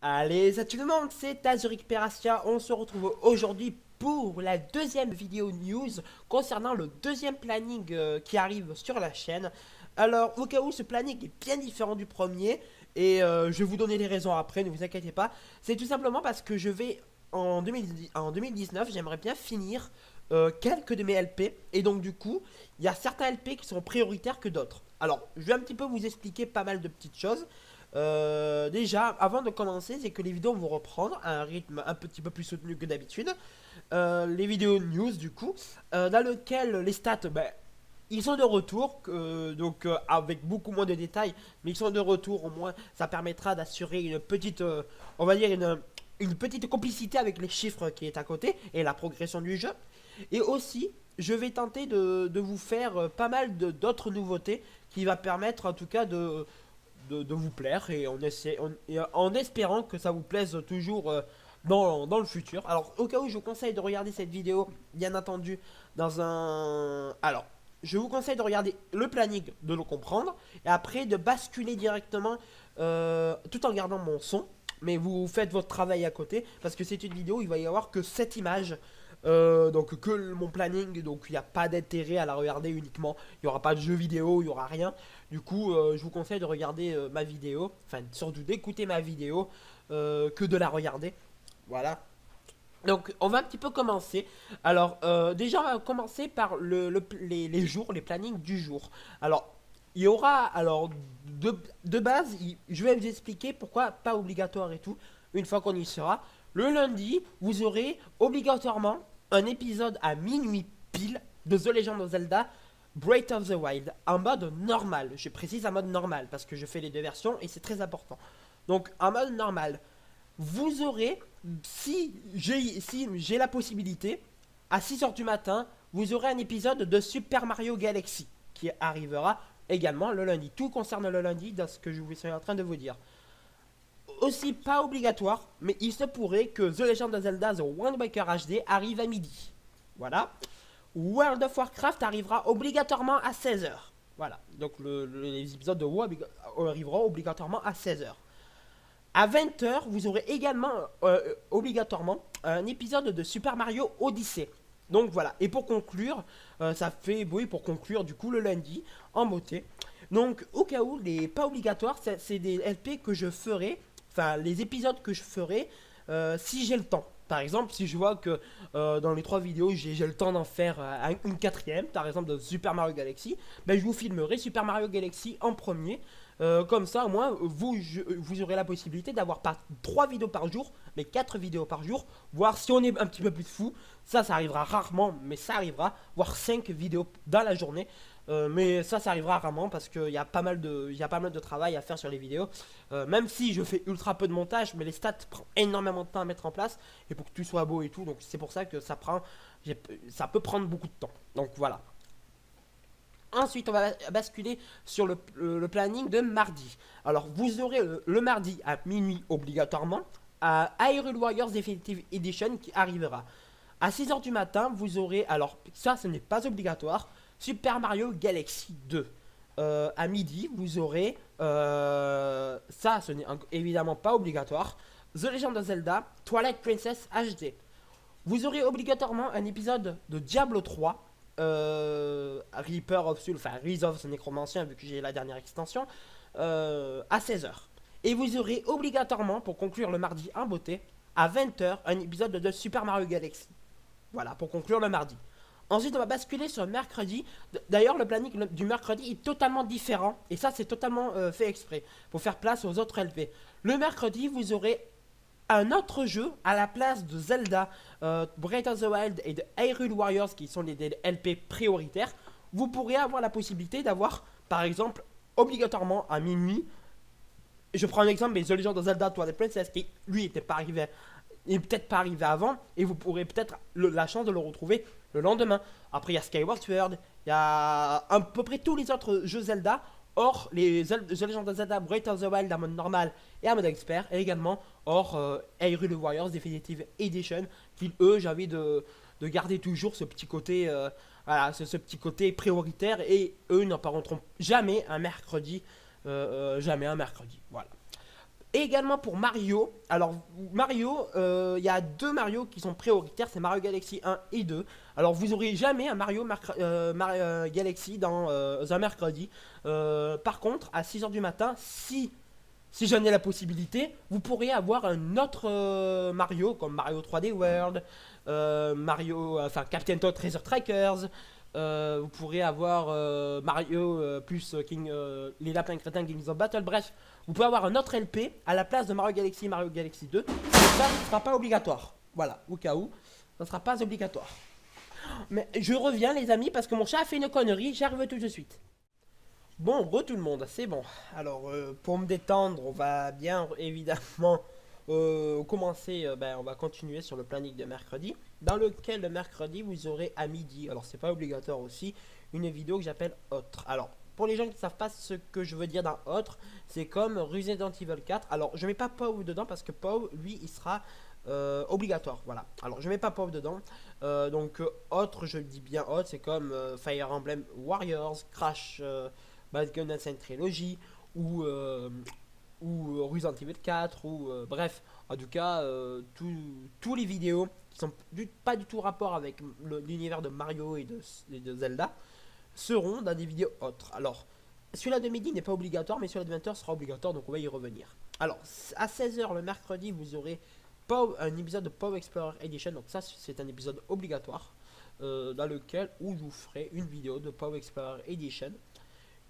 Allez, salut tout le monde, c'est Azuric Peracia. On se retrouve aujourd'hui pour la deuxième vidéo news concernant le deuxième planning qui arrive sur la chaîne. Alors, au cas où ce planning est bien différent du premier, et je vais vous donner les raisons après, ne vous inquiétez pas. C'est tout simplement parce que je vais en 2019, j'aimerais bien finir quelques de mes LP, et donc du coup, il y a certains LP qui sont prioritaires que d'autres. Alors, je vais un petit peu vous expliquer pas mal de petites choses. Déjà, avant de commencer, c'est que les vidéos vont reprendre à un rythme un petit peu plus soutenu que d'habitude. Les vidéos news, du coup, dans lequel les stats, ils sont de retour, donc avec beaucoup moins de détails, mais ils sont de retour au moins. Ça permettra d'assurer une petite, on va dire une petite complicité avec les chiffres qui est à côté et la progression du jeu. Et aussi, je vais tenter de vous faire pas mal d'autres nouveautés qui va permettre en tout cas de vous plaire et en espérant que ça vous plaise toujours dans le futur. Alors au cas où je vous conseille de regarder cette vidéo, bien entendu, dans un... Alors, je vous conseille de regarder le planning, de le comprendre, et après de basculer directement tout en gardant mon son. Mais vous faites votre travail à côté, parce que c'est une vidéo, il va y avoir que 7 images. Donc que mon planning, donc il n'y a pas d'intérêt à la regarder uniquement. Il n'y aura pas de jeu vidéo, il n'y aura rien. Du coup, je vous conseille de regarder ma vidéo, enfin surtout d'écouter ma vidéo que de la regarder. Voilà. Donc on va un petit peu commencer. Alors déjà on va commencer par les jours, les plannings du jour. Alors il y aura, alors de base, je vais vous expliquer pourquoi pas obligatoire et tout, une fois qu'on y sera. Le lundi, vous aurez obligatoirement un épisode à minuit pile de The Legend of Zelda Breath of the Wild en mode normal. Je précise en mode normal parce que je fais les deux versions et c'est très important. Donc en mode normal, vous aurez, si j'ai la possibilité, à 6 heures du matin, vous aurez un épisode de Super Mario Galaxy qui arrivera également le lundi. Tout concerne le lundi dans ce que je suis en train de vous dire. Aussi pas obligatoire, mais il se pourrait que The Legend of Zelda The Wind Waker HD arrive à midi. Voilà. World of Warcraft arrivera obligatoirement à 16 heures. Voilà. Donc les épisodes de WoW arriveront obligatoirement à 16 heures. À 20 heures, vous aurez également obligatoirement un épisode de Super Mario Odyssey. Donc voilà, et pour conclure, ça fait bruit pour conclure du coup le lundi en beauté. Donc au cas où les pas obligatoires, c'est des LP que je ferai, enfin les épisodes que je ferai si j'ai le temps. Par exemple, si je vois que dans les 3 vidéos j'ai le temps d'en faire une quatrième, par exemple de Super Mario Galaxy, ben, je vous filmerai Super Mario Galaxy en premier. Comme ça, au moins, vous aurez la possibilité d'avoir pas 3 vidéos par jour, mais 4 vidéos par jour. Voir si on est un petit peu plus fou. Ça arrivera rarement, mais ça arrivera. Voire 5 vidéos dans la journée. Mais ça arrivera rarement parce qu'il y a pas mal de travail à faire sur les vidéos. Même si je fais ultra peu de montage, mais les stats prennent énormément de temps à mettre en place. Et pour que tout soit beau et tout. Donc c'est pour ça que ça peut prendre beaucoup de temps. Donc voilà. Ensuite, on va basculer sur le planning de mardi. Alors, vous aurez le mardi à minuit obligatoirement à Hyrule Warriors Definitive Edition qui arrivera. À 6 heures du matin, vous aurez, alors ça ce n'est pas obligatoire, Super Mario Galaxy 2. À midi, vous aurez, ça ce n'est évidemment pas obligatoire, The Legend of Zelda Twilight Princess HD. Vous aurez obligatoirement un épisode de Diablo 3, Reaper of Soul, enfin Rise of the Necromancien, vu que j'ai la dernière extension, à 16 heures. Et vous aurez obligatoirement, pour conclure le mardi en beauté, à 20 heures, un épisode de Super Mario Galaxy. Voilà, pour conclure le mardi. Ensuite, on va basculer sur le mercredi. D'ailleurs, le planning du mercredi est totalement différent. Et ça, c'est totalement fait exprès, pour faire place aux autres LP. Le mercredi, vous aurez un autre jeu à la place de Zelda, Breath of the Wild et de Hyrule Warriors qui sont des LP prioritaires. Vous pourrez avoir la possibilité d'avoir, par exemple, obligatoirement à minuit. Je prends un exemple, mais The Legend of Zelda Twilight Princess qui lui n'était pas arrivé, n'est peut-être pas arrivé avant, et vous pourrez peut-être la chance de le retrouver le lendemain. Après, il y a Skyward Sword, il y a à peu près tous les autres jeux Zelda. Or, The Legend of Zelda Breath of the Wild en mode normal et en mode expert, et également hors Hyrule Warriors Definitive Edition, qui eux, j'ai envie de garder toujours ce petit côté, voilà, ce petit côté prioritaire, et eux n'apparaîtront jamais un mercredi, voilà. Et également pour Mario. Alors Mario, il y a deux Mario qui sont prioritaires, c'est Mario Galaxy 1 et 2. Alors vous aurez jamais un Galaxy dans un mercredi. Par contre, à 6 heures du matin, si j'en ai la possibilité, vous pourrez avoir un autre Mario, comme Mario 3D World, Captain Toad Treasure Trackers. Vous pourrez avoir Mario plus les lapins crétins Kings of Battle. Bref, vous pouvez avoir un autre LP à la place de Mario Galaxy 2. Et ça ne sera pas obligatoire. Voilà, au cas où, ça ne sera pas obligatoire. Mais je reviens, les amis, parce que mon chat a fait une connerie. J'arrive tout de suite. Bon, tout le monde, c'est bon. Alors, pour me détendre, on va bien évidemment commencer. On va continuer sur le planning de mercredi, dans lequel le mercredi vous aurez à midi. Alors, c'est pas obligatoire aussi, une vidéo que j'appelle autre. Alors, pour les gens qui ne savent pas ce que je veux dire dans autre, c'est comme Resident Evil 4. Alors, je mets pas POW dedans parce que POW, lui, il sera obligatoire. Voilà. Alors, je mets pas POW dedans. Autre, je dis bien autre, c'est comme Fire Emblem Warriors, Crash. Bad Gun Insane Trilogy ou Resident Evil 4 ou bref, en tout cas tous les vidéos qui sont pas du tout rapport avec l'univers de Mario et de Zelda seront dans des vidéos autres. Alors celui-là de midi n'est pas obligatoire, mais celui-là de 20h sera obligatoire, donc on va y revenir. Alors à 16h le mercredi vous aurez un épisode de Power Explorer Edition, donc ça c'est un épisode obligatoire dans lequel où je vous ferai une vidéo de Power Explorer Edition.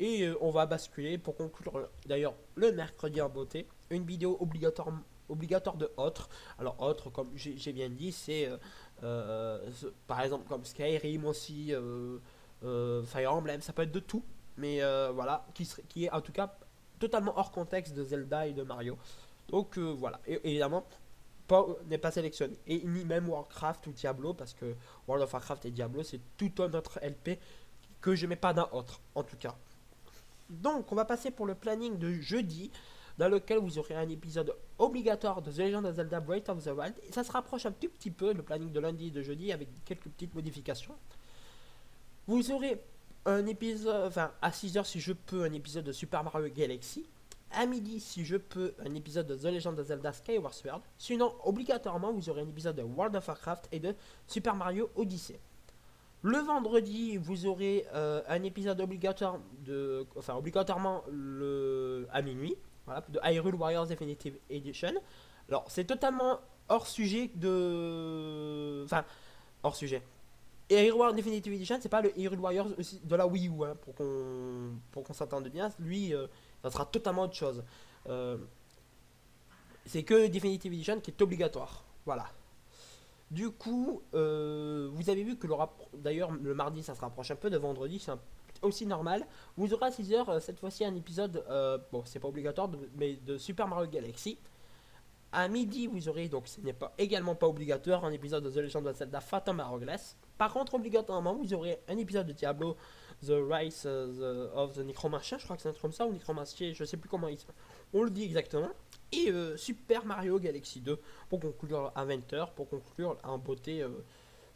Et on va basculer pour conclure d'ailleurs le mercredi en beauté, une vidéo obligatoire de autres. Alors autres, comme j'ai bien dit, c'est par exemple comme Skyrim aussi, Fire Emblem, ça peut être de tout. Mais voilà, qui est en tout cas totalement hors contexte de Zelda et de Mario. Donc voilà, et évidemment, n'est pas sélectionné. Et ni même Warcraft ou Diablo, parce que World of Warcraft et Diablo, c'est tout un autre LP que je mets pas dans autre, en tout cas. Donc, on va passer pour le planning de jeudi, dans lequel vous aurez un épisode obligatoire de The Legend of Zelda Breath of the Wild. Et ça se rapproche un tout petit peu, le planning de lundi et de jeudi, avec quelques petites modifications. Vous aurez un épisode, à 6h si je peux, un épisode de Super Mario Galaxy. À midi, si je peux, un épisode de The Legend of Zelda Skyward Sword. Sinon, obligatoirement, vous aurez un épisode de World of Warcraft et de Super Mario Odyssey. Le vendredi, vous aurez un épisode obligatoirement à minuit, voilà, de Hyrule Warriors Definitive Edition. Alors, c'est totalement hors sujet hors sujet. Et Hyrule Warriors Definitive Edition, c'est pas le Hyrule Warriors aussi de la Wii U, hein, pour qu'on s'entende bien. Lui, ça sera totalement autre chose. C'est que Definitive Edition qui est obligatoire. Voilà. Du coup, vous avez vu que d'ailleurs le mardi ça se rapproche un peu de vendredi, c'est aussi normal. Vous aurez à 6h cette fois-ci un épisode, c'est pas obligatoire, mais de Super Mario Galaxy. À midi, vous aurez, donc ce n'est également pas obligatoire, un épisode de The Legend of Zelda Phantom Hourglass. Par contre, obligatoirement, vous aurez un épisode de Diablo, The Rise of the Necromancer, je crois que c'est un truc comme ça, ou Necromancer, je sais plus comment on le dit exactement. Et Super Mario Galaxy 2 pour conclure à 20h, pour conclure en beauté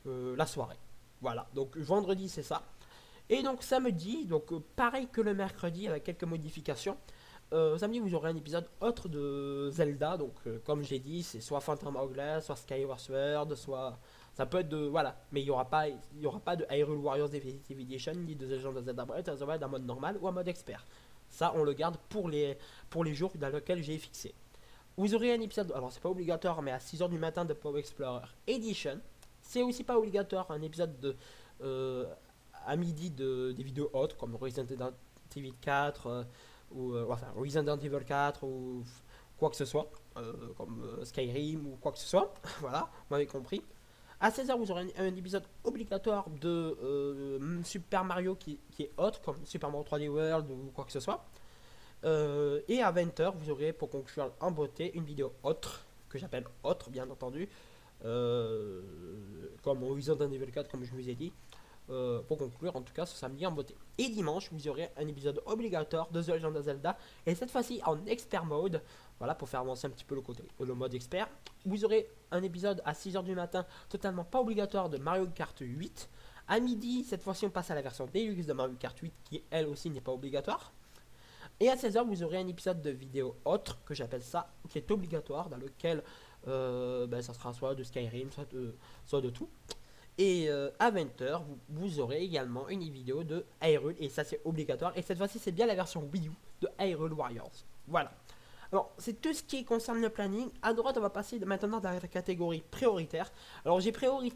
la soirée. Voilà, donc vendredi c'est ça. Et donc samedi, donc pareil que le mercredi avec quelques modifications. Samedi vous aurez un épisode autre de Zelda, donc comme j'ai dit, c'est soit Phantom Hourglass, soit Skyward Sword, soit ça peut être de voilà, mais il y aura pas de Hyrule Warriors Definitive Edition ni de The Legend of Zelda Breath of the Wild en mode normal ou en mode expert. Ça on le garde pour les jours dans lesquels j'ai fixé. Vous aurez un épisode, alors c'est pas obligatoire, mais à 6h du matin de Power Explorer Edition. C'est aussi pas obligatoire, un épisode à midi des vidéos autres, comme Resident Evil 4, Resident Evil 4, ou quoi que ce soit, comme Skyrim, ou quoi que ce soit. Voilà, vous m'avez compris. À 16h, vous aurez un épisode obligatoire de Super Mario qui est autre, comme Super Mario 3D World, ou quoi que ce soit. Et à 20h, vous aurez pour conclure en beauté une vidéo autre, que j'appelle autre bien entendu, comme Horizon Evil 4 comme je vous ai dit, pour conclure en tout cas ce samedi en beauté. Et dimanche, vous aurez un épisode obligatoire de The Legend of Zelda, et cette fois-ci en expert mode, voilà, pour faire avancer un petit peu le mode expert. Vous aurez un épisode à 6h du matin, totalement pas obligatoire, de Mario Kart 8. À midi, cette fois-ci on passe à la version Deluxe de Mario Kart 8, qui elle aussi n'est pas obligatoire. Et à 16h, vous aurez un épisode de vidéo autre, que j'appelle ça, qui est obligatoire, dans lequel ça sera soit de Skyrim, soit de tout. Et à 20h, vous aurez également une vidéo de Hyrule, et ça c'est obligatoire. Et cette fois-ci, c'est bien la version Wii U de Hyrule Warriors. Voilà. Alors, c'est tout ce qui concerne le planning. À droite, on va passer maintenant dans la catégorie prioritaire. Alors, je priorise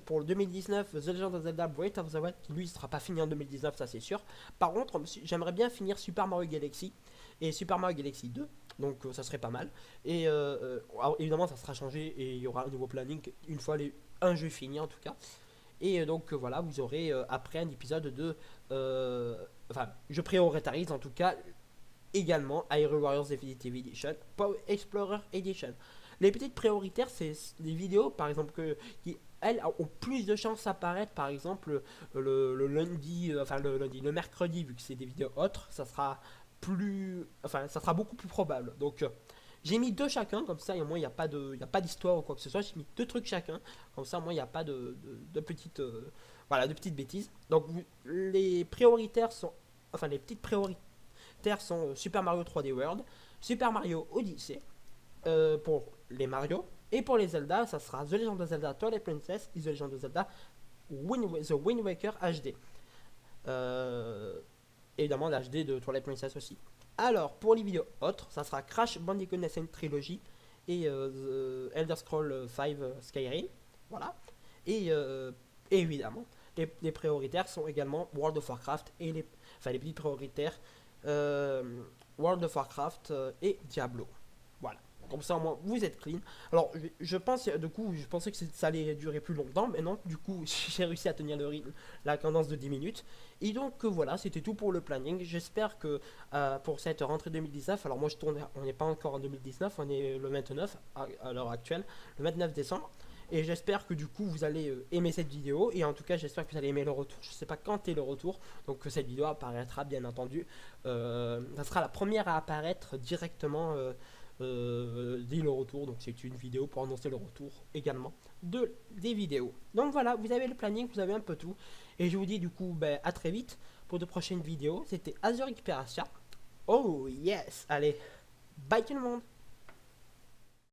pour le 2019 The Legend of Zelda Breath of the Wild, qui lui ne sera pas fini en 2019, ça c'est sûr. Par contre, j'aimerais bien finir Super Mario Galaxy et Super Mario Galaxy 2. Donc, ça serait pas mal. Et alors, évidemment, ça sera changé et il y aura un nouveau planning une fois un jeu fini en tout cas. Et donc voilà, vous aurez après un épisode de. Je priorise en tout cas également Hyrule Warriors Definitive Edition, Power Explorer Edition. Les petites prioritaires, c'est des vidéos, par exemple, qui, elles, ont plus de chances d'apparaître, par exemple, le mercredi, vu que c'est des vidéos autres, ça sera ça sera beaucoup plus probable. Donc, j'ai mis deux chacun, comme ça, au moins, il n'y a pas d'histoire ou quoi que ce soit. J'ai mis deux trucs chacun, comme ça, au moins, il n'y a pas de petites bêtises. Donc, les prioritaires sont, les petites priorités sont Super Mario 3D World, Super Mario Odyssey pour les Mario, et pour les Zelda, ça sera The Legend of Zelda Twilight Princess et The Legend of Zelda The Wind Waker HD. Évidemment, l'HD de Twilight Princess aussi. Alors, pour les vidéos autres, ça sera Crash Bandicoot Insane Trilogy et The Elder Scrolls 5 Skyrim. Voilà. Et évidemment, les prioritaires sont également World of Warcraft et les petites prioritaires World of Warcraft et Diablo. Voilà. Comme ça, au moins, vous êtes clean. Alors, je pensais que ça allait durer plus longtemps, mais non, du coup, j'ai réussi à tenir le rythme, la cadence de 10 minutes. Et donc, voilà, c'était tout pour le planning. J'espère que pour cette rentrée 2019, alors moi, on n'est pas encore en 2019, on est le 29 à l'heure actuelle, le 29 décembre. Et j'espère que du coup vous allez aimer cette vidéo. Et en tout cas j'espère que vous allez aimer le retour. Je sais pas quand est le retour. Donc cette vidéo apparaîtra bien entendu. Ça sera la première à apparaître directement dès le retour. Donc c'est une vidéo pour annoncer le retour également des vidéos. Donc voilà, vous avez le planning, vous avez un peu tout. Et je vous dis du coup à très vite pour de prochaines vidéos. C'était Azure Xperia. Oh yes. Allez, bye tout le monde.